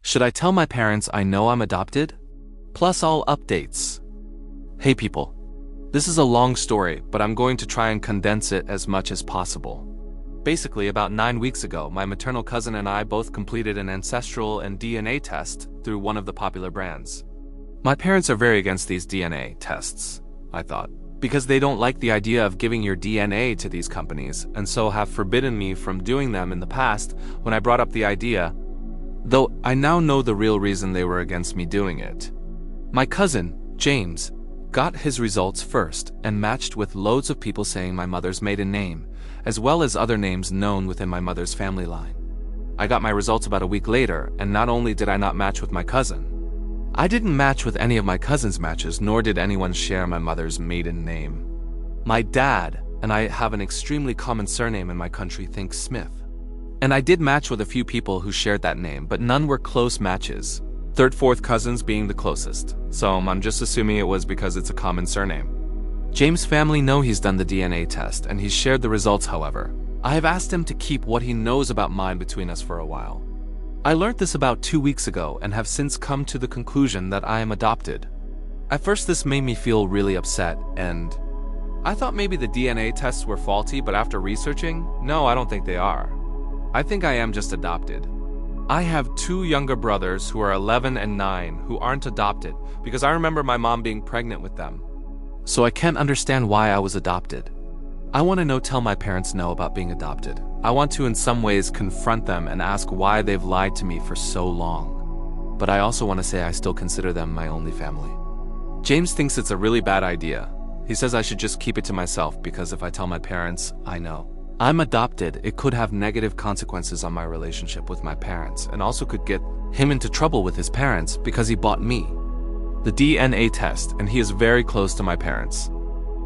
Should I tell my parents I know I'm adopted? Plus all updates. Hey people. This is a long story, but I'm going to try and condense it as much as possible. Basically, about 9 weeks ago, my maternal cousin and I both completed an ancestral and DNA test through one of the popular brands. My parents are very against these DNA tests, I thought, because they don't like the idea of giving your DNA to these companies, and so have forbidden me from doing them in the past when I brought up the idea, though I now know the real reason they were against me doing it. My cousin, James, got his results first and matched with loads of people saying my mother's maiden name, as well as other names known within my mother's family line. I got my results about a week later, and not only did I not match with my cousin, I didn't match with any of my cousin's matches, nor did anyone share my mother's maiden name. My dad and I have an extremely common surname in my country, think Smith. And I did match with a few people who shared that name, but none were close matches. Third, fourth cousins being the closest, so I'm just assuming it was because it's a common surname. James' family know he's done the DNA test, and he's shared the results, however. I have asked him to keep what he knows about mine between us for a while. I learned this about 2 weeks ago and have since come to the conclusion that I am adopted. At first this made me feel really upset, and I thought maybe the DNA tests were faulty, but after researching, no, I don't think they are. I think I am just adopted. I have 2 younger brothers who are 11 and 9 who aren't adopted because I remember my mom being pregnant with them. So I can't understand why I was adopted. I want to tell my parents no about being adopted. I want to in some ways confront them and ask why they've lied to me for so long. But I also want to say I still consider them my only family. James thinks it's a really bad idea. He says I should just keep it to myself because if I tell my parents, I know I'm adopted, it could have negative consequences on my relationship with my parents and also could get him into trouble with his parents because he bought me the DNA test, and he is very close to my parents.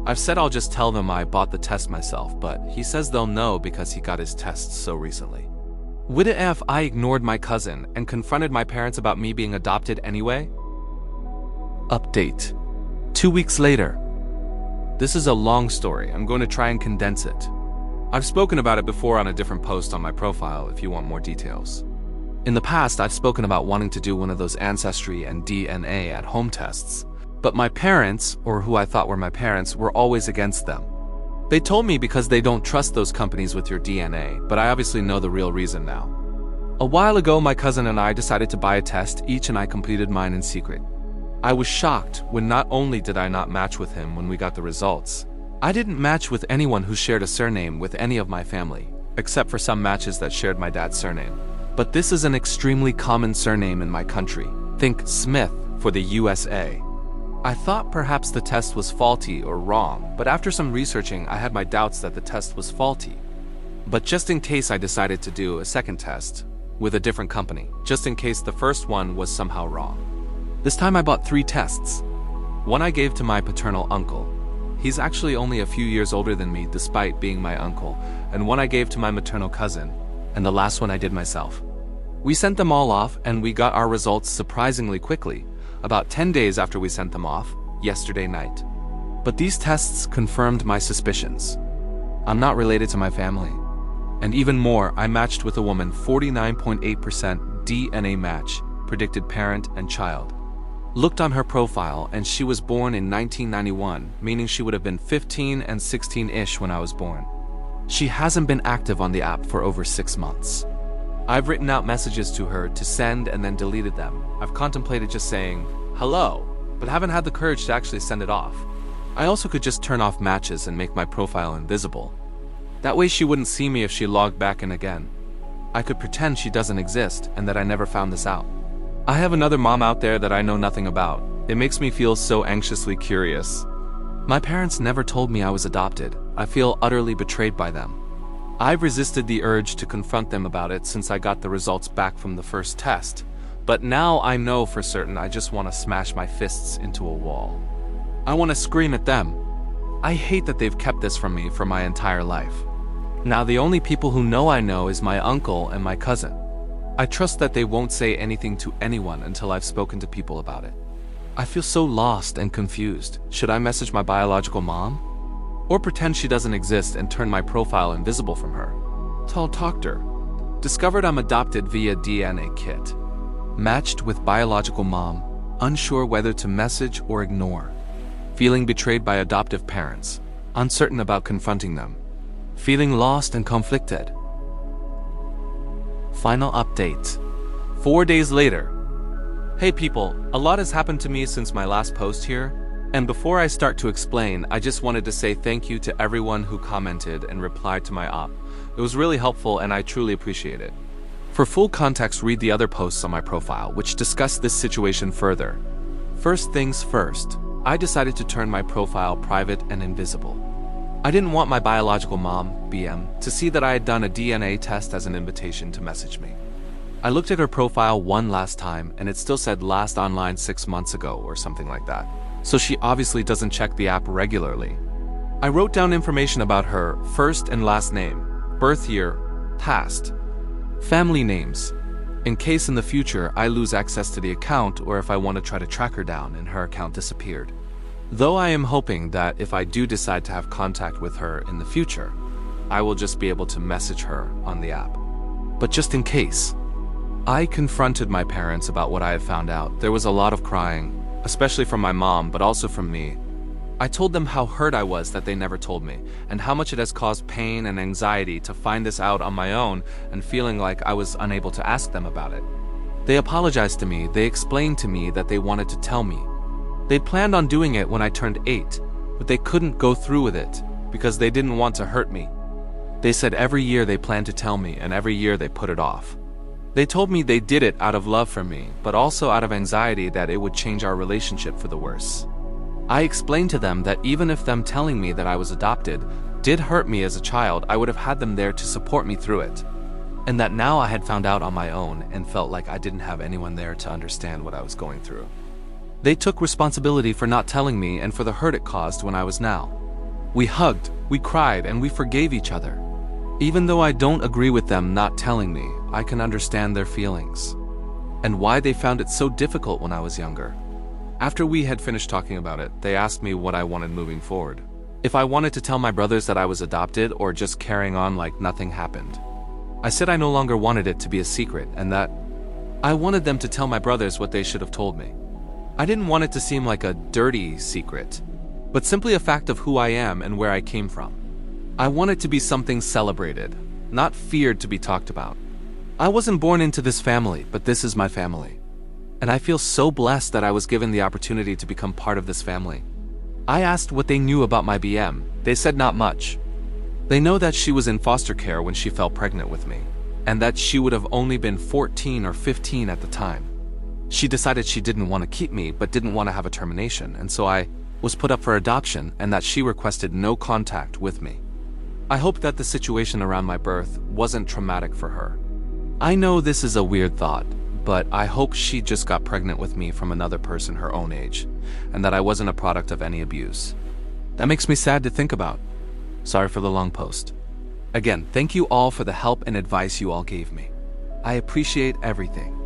I've said I'll just tell them I bought the test myself, but he says they'll know because he got his tests so recently. WIBTA if I ignored my cousin and confronted my parents about me being adopted anyway? Update. 2 weeks later. This is a long story. I'm going to try and condense it. I've spoken about it before on a different post on my profile if you want more details. In the past, I've spoken about wanting to do one of those ancestry and DNA at home tests, but my parents, or who I thought were my parents, were always against them. They told me because they don't trust those companies with your DNA, but I obviously know the real reason now. A while ago, my cousin and I decided to buy a test each, and I completed mine in secret. I was shocked when not only did I not match with him when we got the results, I didn't match with anyone who shared a surname with any of my family, except for some matches that shared my dad's surname. But this is an extremely common surname in my country. Think Smith for the USA. I thought perhaps the test was faulty or wrong, but after some researching, I had my doubts that the test was faulty. But just in case, I decided to do a second test with a different company, just in case the first one was somehow wrong. This time I bought 3 tests. One I gave to my paternal uncle. He's actually only a few years older than me despite being my uncle, and one I gave to my maternal cousin, and the last one I did myself. We sent them all off, and we got our results surprisingly quickly, about 10 days after we sent them off, yesterday night. But these tests confirmed my suspicions. I'm not related to my family. And even more, I matched with a woman, 49.8% DNA match, predicted parent and child. Looked on her profile, and she was born in 1991, meaning she would have been 15 and 16-ish when I was born. She hasn't been active on the app for over 6 months. I've written out messages to her to send and then deleted them. I've contemplated just saying, hello, but haven't had the courage to actually send it off. I also could just turn off matches and make my profile invisible. That way she wouldn't see me if she logged back in again. I could pretend she doesn't exist and that I never found this out. I have another mom out there that I know nothing about. It makes me feel so anxiously curious. My parents never told me I was adopted. I feel utterly betrayed by them. I've resisted the urge to confront them about it since I got the results back from the first test. But now I know for certain I just want to smash my fists into a wall. I want to scream at them. I hate that they've kept this from me for my entire life. Now the only people who know I know is my uncle and my cousin. I trust that they won't say anything to anyone until I've spoken to people about it. I feel so lost and confused. Should I message my biological mom? Or pretend she doesn't exist and turn my profile invisible from her? Tall talked her. Discovered I'm adopted via DNA kit. Matched with biological mom, unsure whether to message or ignore. Feeling betrayed by adoptive parents, uncertain about confronting them. Feeling lost and conflicted. Final update. 4 days later. Hey people, a lot has happened to me since my last post here, and before I start to explain, I just wanted to say thank you to everyone who commented and replied to my op. It was really helpful and I truly appreciate it. For full context, read the other posts on my profile, which discuss this situation further. First things first, I decided to turn my profile private and invisible. I didn't want my biological mom, BM, to see that I had done a DNA test as an invitation to message me. I looked at her profile one last time and it still said last online 6 months ago or something like that. So she obviously doesn't check the app regularly. I wrote down information about her first and last name, birth year, past, family names, in case in the future I lose access to the account or if I want to try to track her down and her account disappeared. Though I am hoping that if I do decide to have contact with her in the future, I will just be able to message her on the app. But just in case, I confronted my parents about what I had found out. There was a lot of crying, especially from my mom, but also from me. I told them how hurt I was that they never told me, and how much it has caused pain and anxiety to find this out on my own and feeling like I was unable to ask them about it. They apologized to me. They explained to me that they wanted to tell me. They planned on doing it when I turned 8, but they couldn't go through with it because they didn't want to hurt me. They said every year they planned to tell me, and every year they put it off. They told me they did it out of love for me, but also out of anxiety that it would change our relationship for the worse. I explained to them that even if them telling me that I was adopted did hurt me as a child, I would have had them there to support me through it. And that now I had found out on my own and felt like I didn't have anyone there to understand what I was going through. They took responsibility for not telling me and for the hurt it caused when I was now. We hugged, we cried, and we forgave each other. Even though I don't agree with them not telling me, I can understand their feelings and why they found it so difficult when I was younger. After we had finished talking about it, they asked me what I wanted moving forward. If I wanted to tell my brothers that I was adopted or just carrying on like nothing happened. I said I no longer wanted it to be a secret and that I wanted them to tell my brothers what they should have told me. I didn't want it to seem like a dirty secret, but simply a fact of who I am and where I came from. I want it to be something celebrated, not feared to be talked about. I wasn't born into this family, but this is my family. And I feel so blessed that I was given the opportunity to become part of this family. I asked what they knew about my BM. They said not much. They know that she was in foster care when she fell pregnant with me, and that she would have only been 14 or 15 at the time. She decided she didn't want to keep me, but didn't want to have a termination, and so I was put up for adoption, and that she requested no contact with me. I hope that the situation around my birth wasn't traumatic for her. I know this is a weird thought, but I hope she just got pregnant with me from another person her own age, and that I wasn't a product of any abuse. That makes me sad to think about. Sorry for the long post. Again, thank you all for the help and advice you all gave me. I appreciate everything.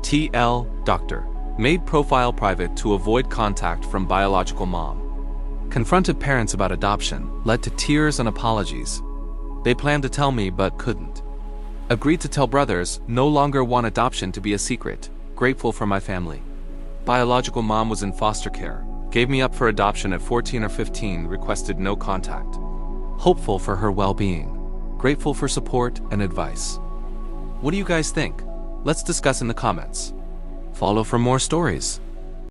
TL Doctor. Made profile private to avoid contact from biological mom. Confronted parents about adoption, led to tears and apologies. They planned to tell me but couldn't. Agreed to tell brothers, no longer want adoption to be a secret. Grateful for my family. Biological mom was in foster care. Gave me up for adoption at 14 or 15, requested no contact. Hopeful for her well-being. Grateful for support and advice. What do you guys think? Let's discuss in the comments. Follow for more stories.